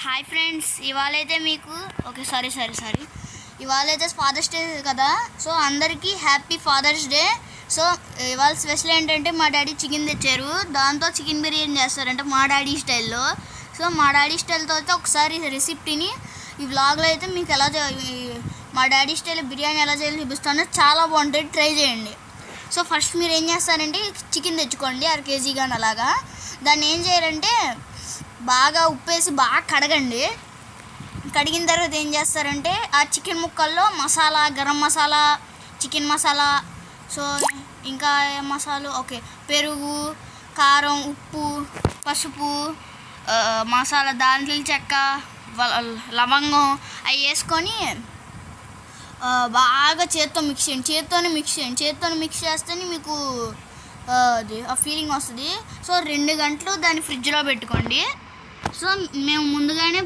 Hi friends, ఇవాళైతే మీకు sorry ఇవాళైతే fathers day కదా. So అందరికీ హ్యాపీ ఫాదర్స్ డే. సో ఇవాళ స్పెషల్ ఏంటంటే మా డాడీ చికెన్ తెచ్చారు, దాంతో చికెన్ బిర్యానీ చేస్తారంటే మా డాడీ స్టైల్లో. సో మా డాడీ స్టైల్తో అయితే ఒకసారి రెసిపీని ఈ వ్లాగ్లో అయితే మీకు మా డాడీ స్టైల్ బిర్యానీ ఎలా చేయాలో చూపిస్తాను. చాలా బాగుంటుంది, ట్రై చేయండి. సో ఫస్ట్ మీరు ఏం చేస్తారంటే చికెన్ తెచ్చుకోండి 1/2 kg కానీ అలాగా. దాన్ని ఏం చేయాలంటే బాగా ఉప్పేసి బాగా కడగండి. కడిగిన తర్వాత ఏం చేస్తారంటే ఆ చికెన్ ముక్కల్లో మసాలా, గరం మసాలా, చికెన్ మసాలా, సో ఇంకా మసాలు పెరుగు, కారం, ఉప్పు, పసుపు, మసాలా, దాల్చిన చెక్క, లవంగం అవి వేసుకొని బాగా చేత్తో మిక్స్ చేయండి. చేత్తోనే మిక్స్ చేస్తేనే మీకు అది ఆ ఫీలింగ్ వస్తుంది. సో 2 గంటలు దాన్ని ఫ్రిడ్జ్లో పెట్టుకోండి. సో మేము ముందుగానే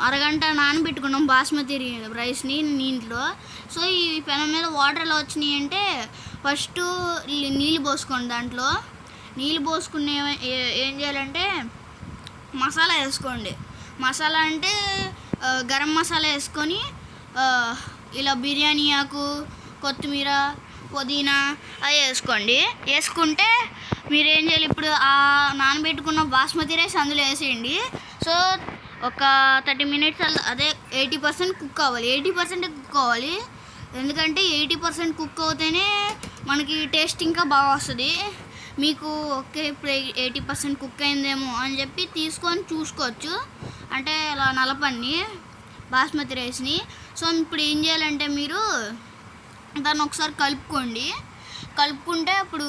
అరగంట నానబెట్టుకున్నాం బాస్మతి రైస్ని నీటిలో. సో ఈ పెనం మీద వాటర్ ఎలా వచ్చినాయి అంటే ఫస్ట్ నీళ్ళు పోసుకోండి. దాంట్లో నీళ్ళు పోసుకునే ఏం చేయాలంటే మసాలా వేసుకోండి. మసాలా అంటే గరం మసాలా వేసుకొని ఇలా బిర్యానీ ఆకు, కొత్తిమీర, పుదీనా అవి వేసుకోండి. వేసుకుంటే మీరు ఏం చేయాలి, ఇప్పుడు ఆ నానబెట్టుకున్న బాస్మతి రైస్ అందులో వేసేయండి. సో ఒక 30 minutes అదే 80% కుక్ అవ్వాలి. 80% కుక్ అవ్వాలి, ఎందుకంటే 80% కుక్ అవుతేనే మనకి టేస్ట్ ఇంకా బాగా వస్తుంది. మీకు ఇప్పుడు 80% కుక్ అయిందేమో అని చెప్పి తీసుకొని చూసుకోవచ్చు. అంటే అలా నలపండి బాస్మతి రైస్ని. సో ఇప్పుడు ఏం చేయాలంటే మీరు దాన్ని ఒకసారి కలుపుకుంటే అప్పుడు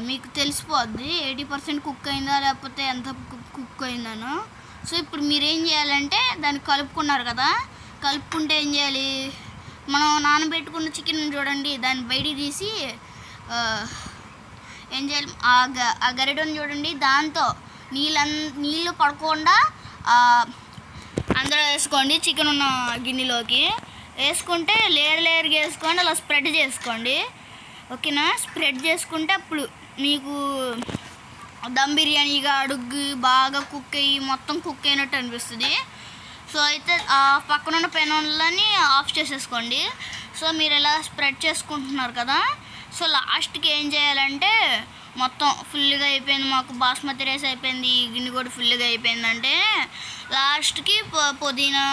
మీకు తెలిసిపోద్ది 80% కుక్ అయిందా లేకపోతే ఎంత కుక్ అయిందనో. సో ఇప్పుడు మీరేం చేయాలంటే దాన్ని కలుపుకున్నారు కదా, కలుపుకుంటే ఏం చేయాలి, మనం నానబెట్టుకున్న చికెన్ చూడండి, దాన్ని బయటికి తీసి ఏం చేయాలి, ఆ గరిటను చూడండి, దాంతో నీళ్ళు పడకుండా అందులో వేసుకోండి. చికెన్ ఉన్న గిన్నెలోకి వేసుకుంటే లేయర్గా వేసుకోండి, అలా స్ప్రెడ్ చేసుకోండి. ఓకేనా? స్ప్రెడ్ చేసుకుంటే అప్పుడు మీకు దమ్ బిర్యానీగా అడుగు బాగా కుక్ అయ్యి మొత్తం కుక్ అయినట్టు అనిపిస్తుంది. సో అయితే ఆ పక్కనున్న పెనంలని ఆఫ్ చేసేసుకోండి. సో మీరు ఇలా స్ప్రెడ్ చేసుకుంటున్నారు కదా. సో లాస్ట్కి ఏం చేయాలంటే మొత్తం ఫుల్గా అయిపోయింది, మాకు బాస్మతి రైస్ అయిపోయింది, ఈ గిన్నె కూడా ఫుల్గా అయిపోయిందంటే లాస్ట్కి పుదీనా,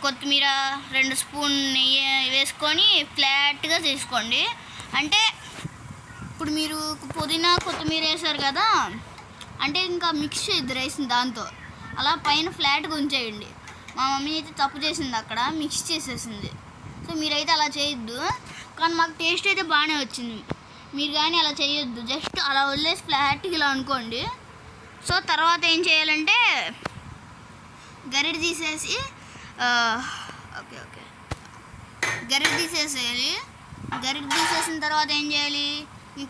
కొత్తిమీర, 2 స్పూన్ నెయ్యి వేసుకొని ఫ్లాట్గా చేసుకోండి. అంటే ఇప్పుడు మీరు పుదీనా, కొత్తిమీర వేసారు కదా, అంటే ఇంకా మిక్స్ చేయద్దు రైస్ని దాంతో, అలా పైన ఫ్లాట్గా ఉంచేయండి. మా మమ్మీ అయితే తప్పు చేసింది, అక్కడ మిక్స్ చేసేసింది. సో మీరైతే అలా చేయొద్దు, కానీ మాకు టేస్ట్ అయితే బాగానే వచ్చింది. మీరు కానీ అలా చేయొద్దు, జస్ట్ అలా వదిలేసి ఫ్లాట్గా ఇలా అనుకోండి. సో తర్వాత ఏం చేయాలంటే గరిటె తీసేసి గరిటె తీసేసేయాలి. గరిటె తీసేసిన తర్వాత ఏం చేయాలి,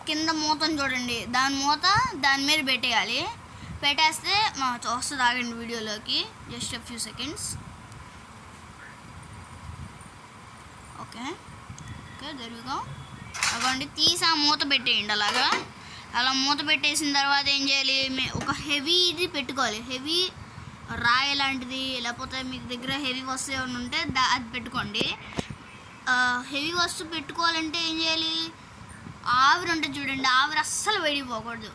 కింద మూతను చూడండి, దాని మీద పెట్టేయాలి. పెట్టేస్తే వస్తుంది, ఆగండి వీడియోలోకి, జస్ట్ ఫ్యూ సెకండ్స్. ఓకే జరుగుగా అవ్వండి, తీసి ఆ మూత పెట్టేయండి. అలా మూత పెట్టేసిన తర్వాత ఏం చేయాలి, ఒక హెవీ ఇది పెట్టుకోవాలి, హెవీ రాయి లాంటిది, లేకపోతే మీకు దగ్గర హెవీ వస్తువు ఏమైనా ఉంటే అది పెట్టుకోండి. హెవీ వస్తువు పెట్టుకోవాలంటే ఏం చేయాలి, ఆవిరి ఉంటుంది చూడండి, ఆవిరి అస్సలు వేడిపోకూడదు,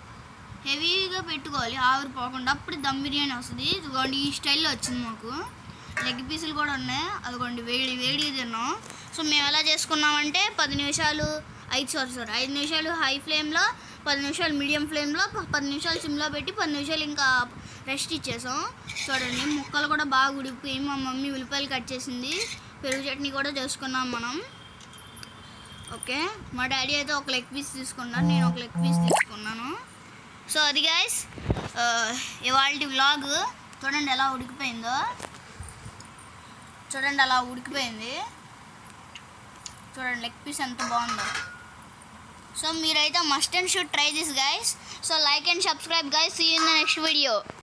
హెవీగా పెట్టుకోవాలి ఆవిరి పోకుండా, అప్పుడు దమ్ బిర్యానీ వస్తుంది. ఇదిగోండి ఈ స్టైల్లో వచ్చింది. మాకు లెగ్ పీసులు కూడా ఉన్నాయి, అదిగోండి వేడి తిన్నాం. సో మేము ఎలా చేసుకున్నామంటే 5 నిమిషాలు హై ఫ్లేమ్లో, 10 నిమిషాలు మీడియం ఫ్లేమ్లో, 10 నిమిషాలు సిమ్లో పెట్టి 10 నిమిషాలు ఇంకా రెస్ట్ ఇచ్చేసాం. చూడండి ముక్కలు కూడా బాగా ఉడికిపోయి, మా మమ్మీ ఉల్లిపాయలు కట్ చేసింది, పెరుగు చట్నీ కూడా చేసుకున్నాం మనం. ఓకే, మా డాడీ అయితే ఒక లెగ్ పీస్ తీసుకున్నాను, నేను ఒక లెగ్ పీస్ తీసుకున్నాను. సో అది గైస్ ఇవాళ వ్లాగ్. చూడండి ఎలా ఉడికిపోయిందో, చూడండి అలా ఉడికిపోయింది, చూడండి లెగ్ పీస్ ఎంత బాగుందో. సో మీరైతే must and should try this guys. So like and subscribe guys. See you in the next video.